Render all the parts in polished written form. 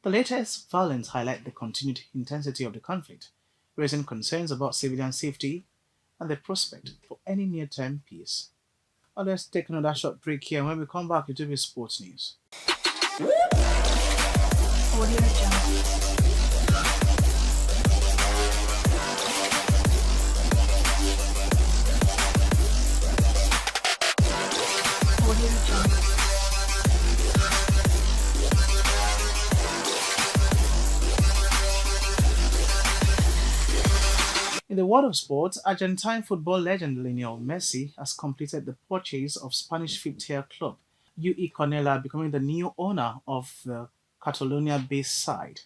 The latest violence highlight the continued intensity of the conflict, raising concerns about civilian safety and the prospect for any near-term peace. Let's take another short break here, and when we come back, it will be sports news. Audio Jungle. Audio Jungle. In the world of sports, Argentine football legend Lionel Messi has completed the purchase of Spanish fifth-tier club UE Cornella, becoming the new owner of the Catalonia-based side.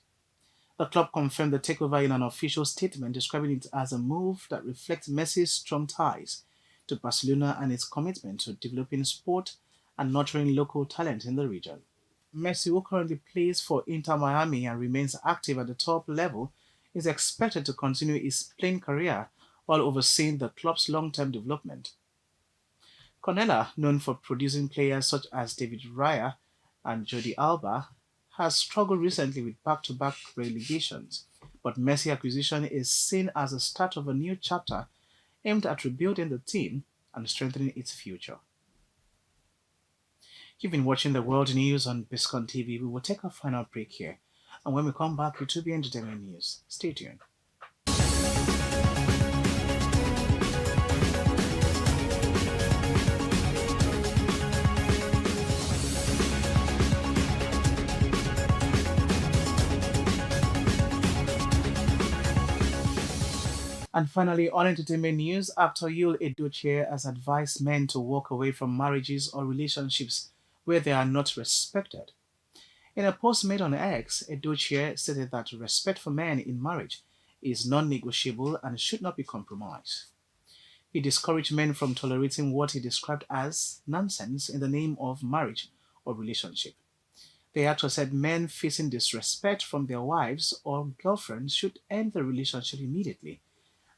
The club confirmed the takeover in an official statement, describing it as a move that reflects Messi's strong ties to Barcelona and its commitment to developing sport and nurturing local talent in the region. Messi, who currently plays for Inter Miami and remains active at the top level, is expected to continue his playing career while overseeing the club's long-term development. Cornella, known for producing players such as David Raya and Jordi Alba, has struggled recently with back-to-back relegations, but Messi acquisition is seen as the start of a new chapter aimed at rebuilding the team and strengthening its future. You've been watching the world news on Biscon TV. We will take a final break here, and when we come back, it will be entertainment news. Stay tuned. And finally, on entertainment news, actor Yul Edochie has advised men to walk away from marriages or relationships where they are not respected. In a post made on X, Edochie stated that respect for men in marriage is non-negotiable and should not be compromised. He discouraged men from tolerating what he described as nonsense in the name of marriage or relationship. The actor said men facing disrespect from their wives or girlfriends should end the relationship immediately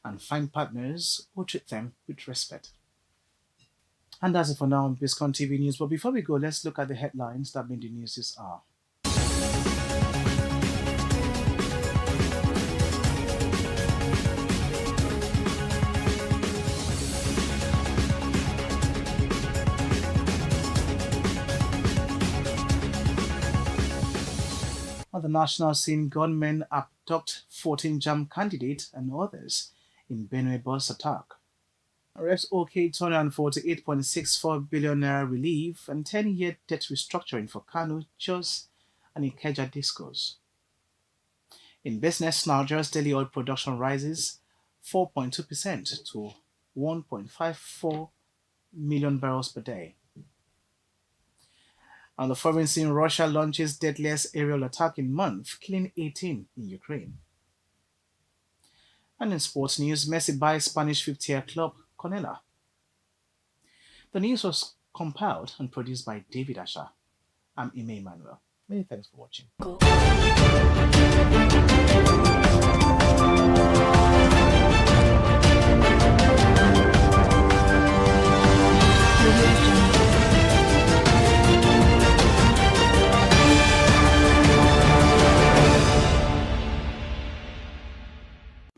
and find partners who treat them with respect. And that's it for now on Biscon TV News. But before we go, let's look at the headlines that made the news this hour. On the national scene, gunmen abduct 14 JAM candidates and others in Benue bus attack. Reps OK 248.64 billion naira relief and 10-year debt restructuring for Kano, Jos, and Ikeja discos. In business, Nigeria's daily oil production rises 4.2% to 1.54 million barrels per day. On the foreign scene, Russia launches deadliest aerial attack in month, killing 18 in Ukraine. And in sports news, Messi buys Spanish fifth-tier club Cornella. The news was compiled and produced by David Asher. I'm Ime Emmanuel. Many thanks for watching. Cool.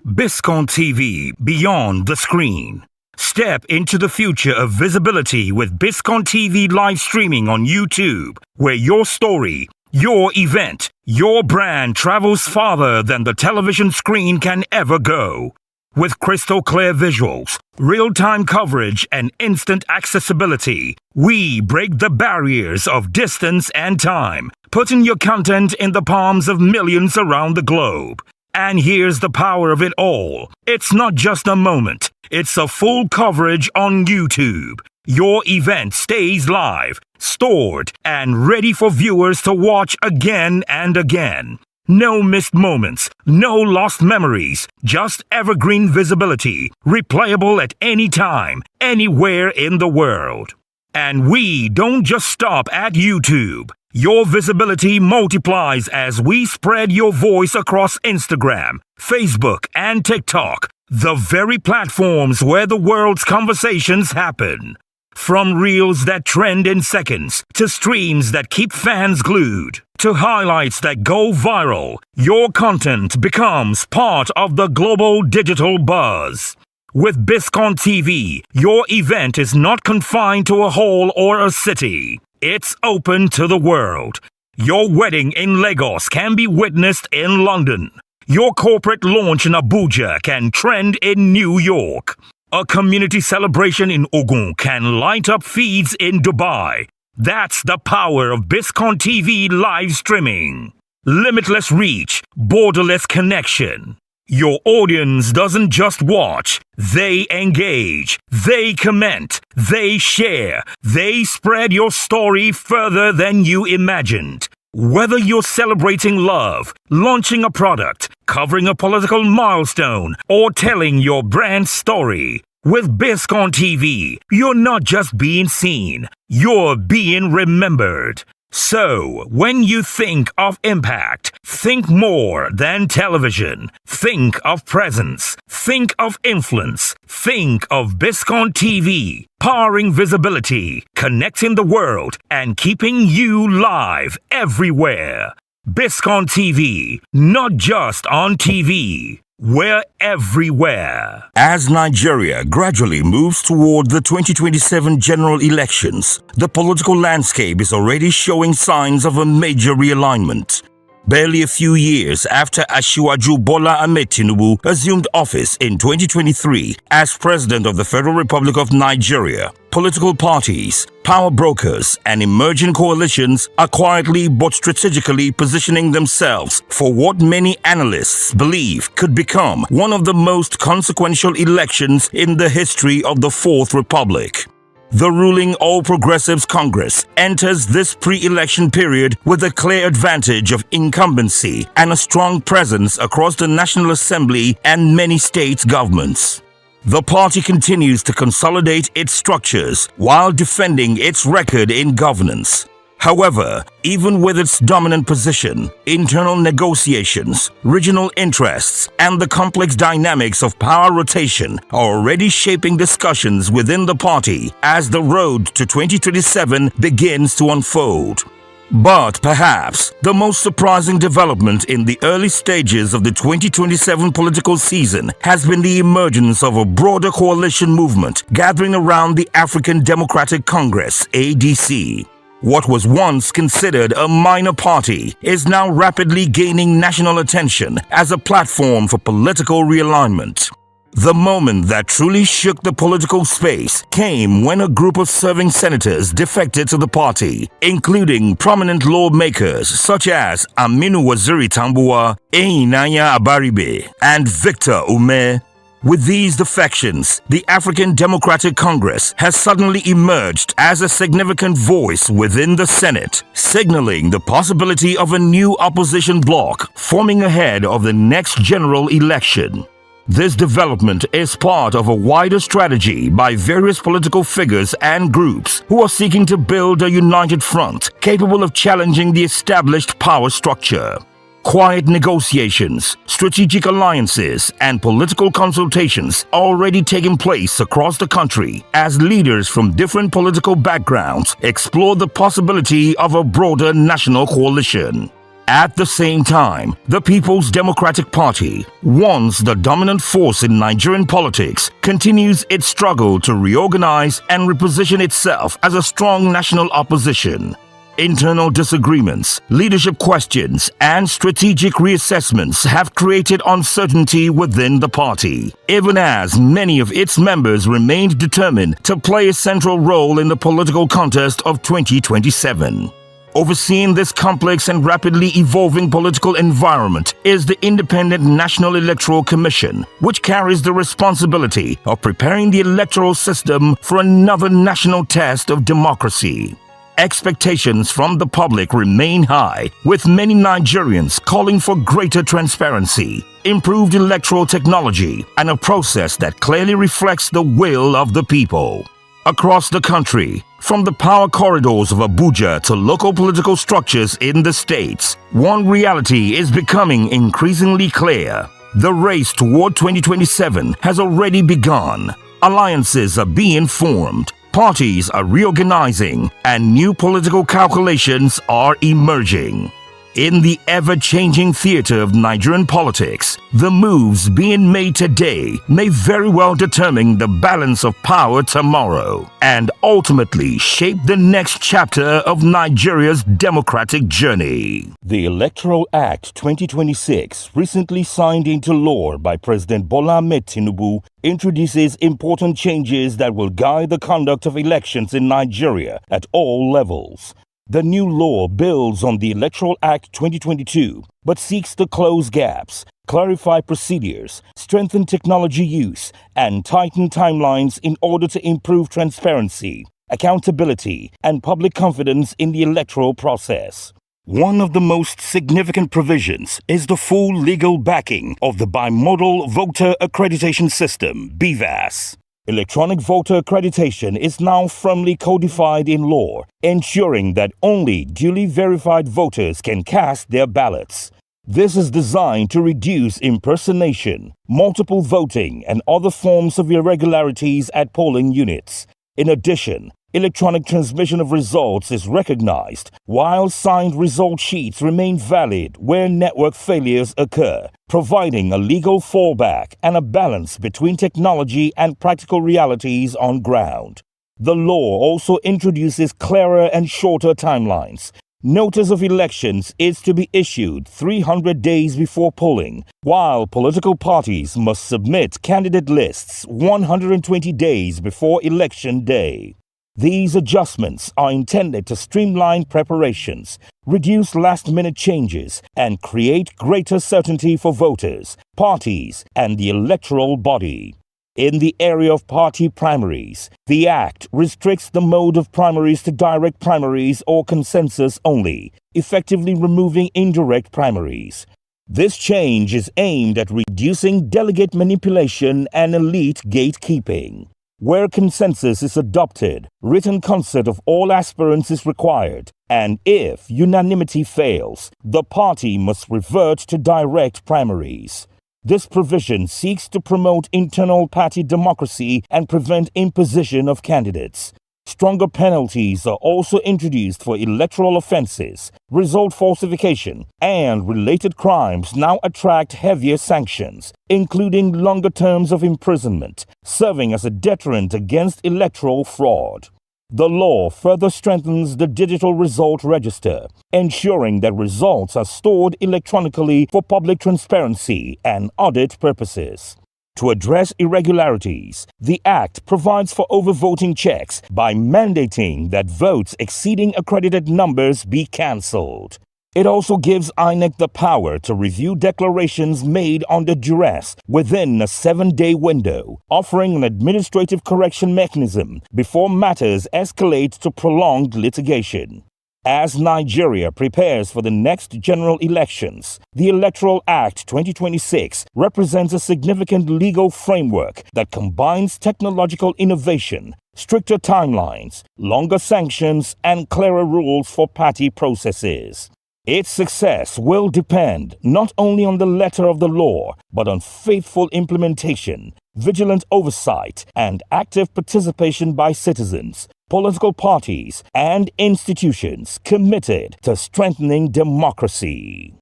Biscon TV, beyond the screen. Step into the future of visibility with Biscon TV live streaming on YouTube, where your story, your event, your brand travels farther than the television screen can ever go. With crystal clear visuals, real-time coverage, and instant accessibility, we break the barriers of distance and time, putting your content in the palms of millions around the globe. And here's the power of it all. It's not just a moment. It's a full coverage on YouTube. Your event stays live, stored, and ready for viewers to watch again and again. No missed moments, no lost memories, just evergreen visibility, replayable at any time, anywhere in the world. And we don't just stop at YouTube. Your visibility multiplies as we spread your voice across Instagram, Facebook, and TikTok, the very platforms where the world's conversations happen. From reels that trend in seconds, to streams that keep fans glued, to highlights that go viral, your content becomes part of the global digital buzz. With Biscon TV, your event is not confined to a hall or a city. It's open to the world. Your wedding in Lagos can be witnessed in London. Your corporate launch in Abuja can trend in New York. A community celebration in Ogun can light up feeds in Dubai. That's the power of Biscon TV live streaming. Limitless reach, borderless connection. Your audience doesn't just watch, they engage, they comment, they share, they spread your story further than you imagined. Whether you're celebrating love, launching a product, covering a political milestone, or telling your brand story, with Biscon TV, you're not just being seen, you're being remembered. So, when you think of impact, think more than television. Think of presence. Think of influence. Think of Biscon TV, powering visibility, connecting the world, and keeping you live everywhere. Biscon TV, not just on TV. We're everywhere. As Nigeria gradually moves toward the 2027 general elections, the political landscape is already showing signs of a major realignment. Barely a few years after Asiwaju Bola Ahmed Tinubu assumed office in 2023 as President of the Federal Republic of Nigeria, political parties, power brokers, and emerging coalitions are quietly but strategically positioning themselves for what many analysts believe could become one of the most consequential elections in the history of the Fourth Republic. The ruling All Progressives Congress enters this pre-election period with a clear advantage of incumbency and a strong presence across the National Assembly and many state governments. The party continues to consolidate its structures while defending its record in governance. However, even with its dominant position, internal negotiations, regional interests, and the complex dynamics of power rotation are already shaping discussions within the party as the road to 2027 begins to unfold. But perhaps the most surprising development in the early stages of the 2027 political season has been the emergence of a broader coalition movement gathering around the African Democratic Congress, ADC. What was once considered a minor party is now rapidly gaining national attention as a platform for political realignment. The moment that truly shook the political space came when a group of serving senators defected to the party, including prominent lawmakers such as Aminu Waziri Tambuwa, Eyinaya Abaribe, and Victor Ume. With these defections, the African Democratic Congress has suddenly emerged as a significant voice within the Senate, signaling the possibility of a new opposition bloc forming ahead of the next general election. This development is part of a wider strategy by various political figures and groups who are seeking to build a united front capable of challenging the established power structure. Quiet negotiations, strategic alliances, and political consultations are already taking place across the country as leaders from different political backgrounds explore the possibility of a broader national coalition. At the same time, the People's Democratic Party, once the dominant force in Nigerian politics, continues its struggle to reorganize and reposition itself as a strong national opposition. Internal disagreements, leadership questions, and strategic reassessments have created uncertainty within the party, even as many of its members remained determined to play a central role in the political contest of 2027. Overseeing this complex and rapidly evolving political environment is the Independent National Electoral Commission, which carries the responsibility of preparing the electoral system for another national test of democracy. Expectations from the public remain high, with many Nigerians calling for greater transparency, improved electoral technology, and a process that clearly reflects the will of the people. Across the country, from the power corridors of Abuja to local political structures in the states, one reality is becoming increasingly clear. The race toward 2027 has already begun. Alliances are being formed. Parties are reorganizing and new political calculations are emerging. In the ever-changing theater of Nigerian politics, the moves being made today may very well determine the balance of power tomorrow and ultimately shape the next chapter of Nigeria's democratic journey. The Electoral Act 2026, recently signed into law by President Bola Ahmed Tinubu, introduces important changes that will guide the conduct of elections in Nigeria at all levels. The new law builds on the Electoral Act 2022, but seeks to close gaps, clarify procedures, strengthen technology use, and tighten timelines in order to improve transparency, accountability, and public confidence in the electoral process. One of the most significant provisions is the full legal backing of the Bimodal Voter Accreditation System, BVAS. Electronic voter accreditation is now firmly codified in law, ensuring that only duly verified voters can cast their ballots. This is designed to reduce impersonation, multiple voting, and other forms of irregularities at polling units. In addition, electronic transmission of results is recognized, while signed result sheets remain valid where network failures occur, providing a legal fallback and a balance between technology and practical realities on ground. The law also introduces clearer and shorter timelines. Notice of elections is to be issued 300 days before polling, while political parties must submit candidate lists 120 days before election day. These adjustments are intended to streamline preparations, reduce last-minute changes, and create greater certainty for voters, parties, and the electoral body. In the area of party primaries, the Act restricts the mode of primaries to direct primaries or consensus only, effectively removing indirect primaries. This change is aimed at reducing delegate manipulation and elite gatekeeping. Where consensus is adopted, written consent of all aspirants is required, and if unanimity fails, the party must revert to direct primaries. This provision seeks to promote internal party democracy and prevent imposition of candidates. Stronger penalties are also introduced for electoral offenses. Result falsification and related crimes now attract heavier sanctions, including longer terms of imprisonment, serving as a deterrent against electoral fraud. The law further strengthens the digital result register, ensuring that results are stored electronically for public transparency and audit purposes. To address irregularities, the Act provides for overvoting checks by mandating that votes exceeding accredited numbers be cancelled. It also gives INEC the power to review declarations made under duress within a 7-day window, offering an administrative correction mechanism before matters escalate to prolonged litigation. As Nigeria prepares for the next general elections, the Electoral Act 2026 represents a significant legal framework that combines technological innovation, stricter timelines, longer sanctions, and clearer rules for party processes. Its success will depend not only on the letter of the law, but on faithful implementation, vigilant oversight, and active participation by citizens, political parties, and institutions committed to strengthening democracy.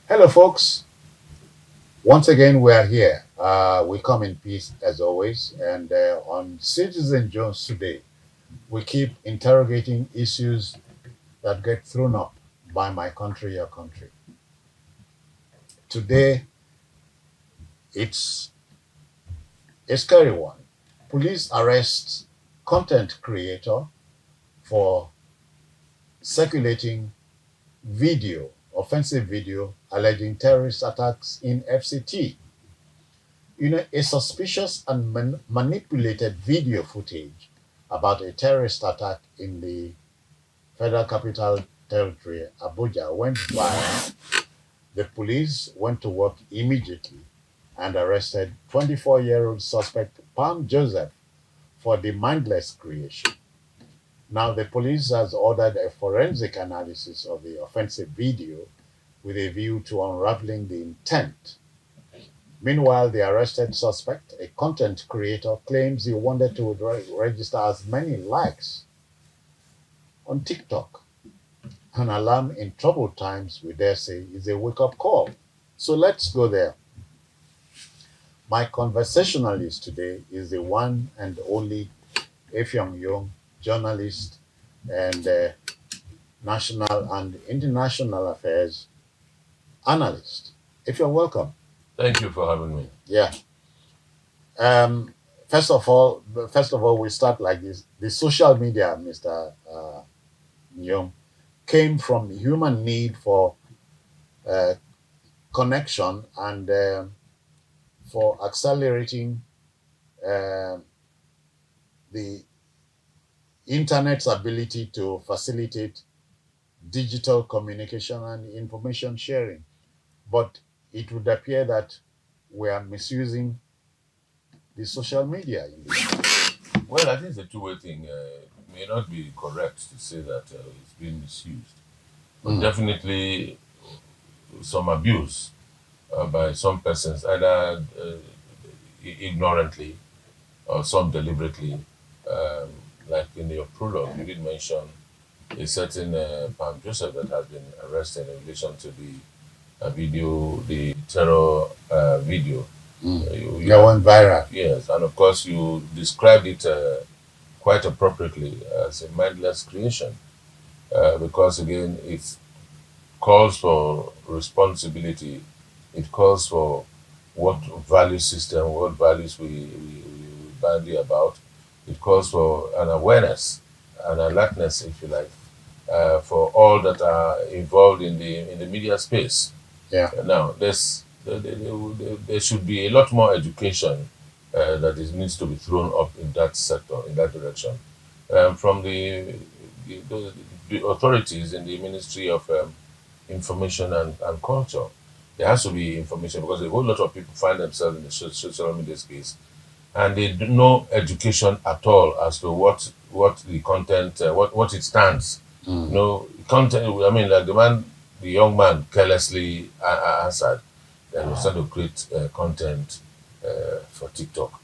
Hello, folks. Once again, we are here. We come in peace as always. And on Citizen Jones today, we keep interrogating issues that get thrown up by my country, your country. Today, it's a scary one. Police arrest content creator for circulating video, offensive video alleging terrorist attacks in FCT. A suspicious and manipulated video footage about a terrorist attack in the Federal Capital Territory, Abuja, went viral. The police went to work immediately and arrested 24-year-old suspect Pam Joseph for the mindless creation. Now, the police has ordered a forensic analysis of the offensive video with a view to unraveling the intent. Meanwhile, the arrested suspect, a content creator, claims he wanted to register as many likes on TikTok. An alarm in troubled times, we dare say, is a wake up call. So let's go there. My conversationalist today is the one and only Efyong Young, journalist and national and international affairs analyst. If you're welcome. Thank you for having me. Yeah. Um, first of all, we start like this. The social media, Mr. Young, came from human need for uh, connection and for accelerating uh, the internet's ability to facilitate digital communication and information sharing. But it would appear that we are misusing the social media in this. Well, I think it's a two-way thing. It may not be correct to say that it's being misused, but definitely some abuse by some persons, either ignorantly or some deliberately. Um, like in your prologue, you did mention a certain Pam Joseph that has been arrested in relation to the video, the terror video. That went viral. Yes, and of course you described it quite appropriately as a mindless creation, because again it calls for responsibility. It calls for what value system, what values we bandy about. It calls for an awareness, an alertness, if you like, for all that are involved in the media space. Yeah. Now, there should be a lot more education that needs to be thrown up in that sector, in that direction, from the, the authorities in the Ministry of Information and Culture. There has to be information because a whole lot of people find themselves in the social media space and they do no education at all as to what the content, what it stands. No content. I mean, like the young man carelessly answered that he was trying to create content for TikTok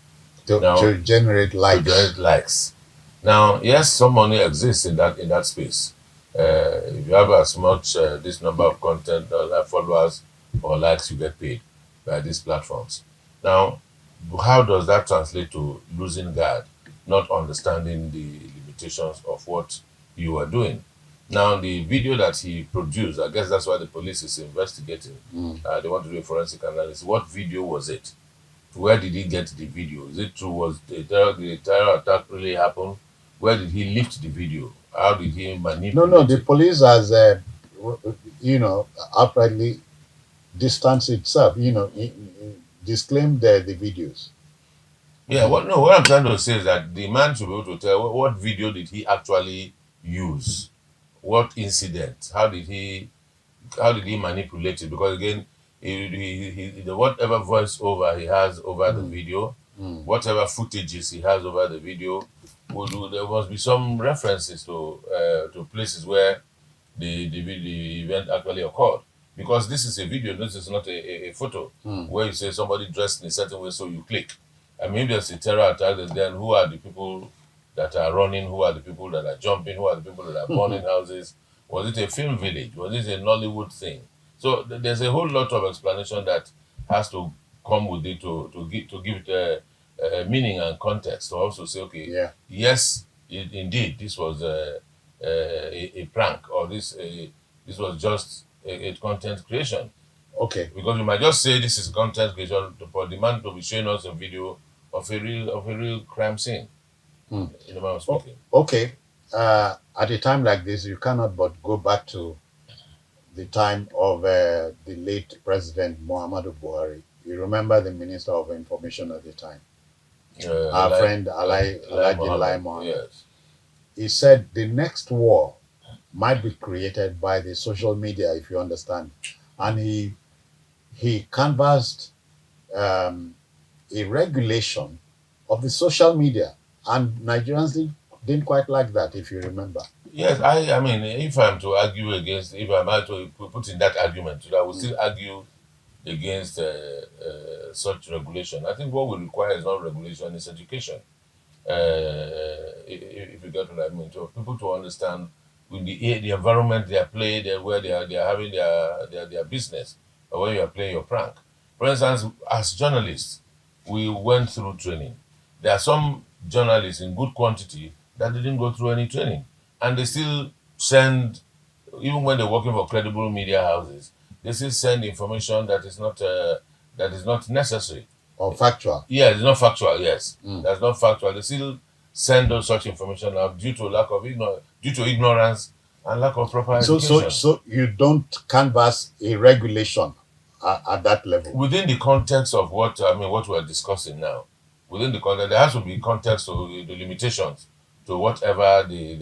To generate likes. to generate likes. Now, yes, some money exists in that space. If you have as much this number of content followers or likes, you get paid by these platforms. Now, how does that translate to losing guard, not understanding the limitations of what you are doing? Now, the video that he produced, I guess that's why the police is investigating. They want to do a forensic analysis. What video was it? Where did he get the video? Is it true? Was the terror attack really happen? Where did he lift the video? How did he manipulate No, the it? police has, outrightly distanced itself, disclaimed the videos. Yeah, what I'm trying to say is that the man should be able to tell what video did he actually use? What incident? How did he manipulate it? Because again, whatever voiceover he has over the video, whatever footages he has over the video, there must be some references to places where the event actually occurred. Because this is a video, this is not a photo where you say somebody dressed in a certain way, so you click. I mean, if there's a terror attack, then who are the people that are running? Who are the people that are jumping? Who are the people that are burning houses? Was it a film village? Was it a Nollywood thing? So there's a whole lot of explanation that has to come with it to give it a meaning and context. To also say, okay, Yeah. yes, indeed, this was a prank, or this was just a content creation. Okay. Because we might just say this is content creation for the man to be showing us a video of a real crime scene. In the man of speaking. Okay. At a time like this, you cannot but go back to the time of the late President Muhammadu Buhari. You remember the Minister of Information at the time, our friend Alhaji Lai Mohammed. Yes. He said the next war might be created by the social media, if you understand. And he canvassed a regulation of the social media, and Nigerians didn't quite like that, if you remember. Yes, I mean, if I'm to argue against, if I'm to put in that argument, I would still argue against such regulation. I think what we require is not regulation, it's education. If you get what I mean, so people to understand with the environment they are playing, where they are having their business, or when you are playing your prank. For instance, as journalists, we went through training. There are some journalists in good quantity that didn't go through any training, and they still send, even when they're working for credible media houses, they still send information that is not necessary. Or factual. Yeah, it's not factual. Yes, that's not factual. They still send those such information out due to due to ignorance and lack of proper education. So you don't canvass a regulation at that level. Within the context of what what we are discussing now, within the context, there has to be context to the limitations to whatever he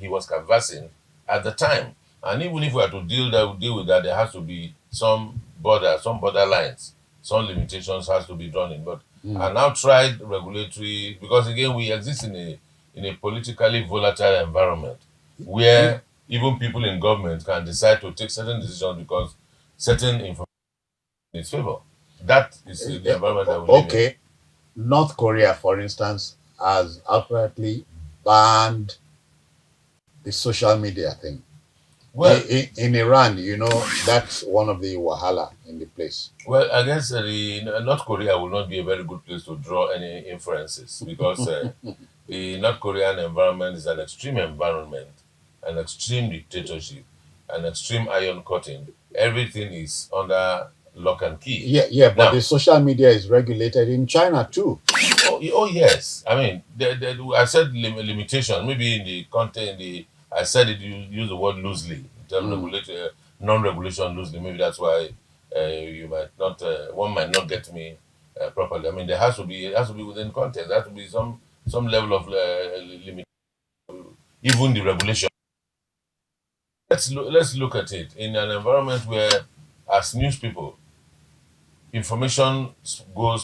was canvassing at the time. And even if we are to deal with that, there has to be some borderlines, some limitations has to be drawn in. But I now tried regulatory, because again we exist in a politically volatile environment where even people in government can decide to take certain decisions because certain information in its favor. That is the environment that we live in. Okay. North Korea, for instance, has outrightly banned the social media thing. Well, in Iran, that's one of the wahala in the place. well, I guess North Korea will not be a very good place to draw any inferences because the North Korean environment is an extreme environment, an extreme dictatorship, an extreme iron cutting. Everything is under lock and key. Yeah, but Now, the social media is regulated in China too. oh yes. I mean, I said limitation. Maybe in the content, I said it. You use the word loosely. In terms of non-regulation loosely. Maybe that's why you might not. One might not get me properly. I mean, it has to be within context. There has to be some level of limit. Even the regulation. Let's look at it in an environment where, as news people, information goes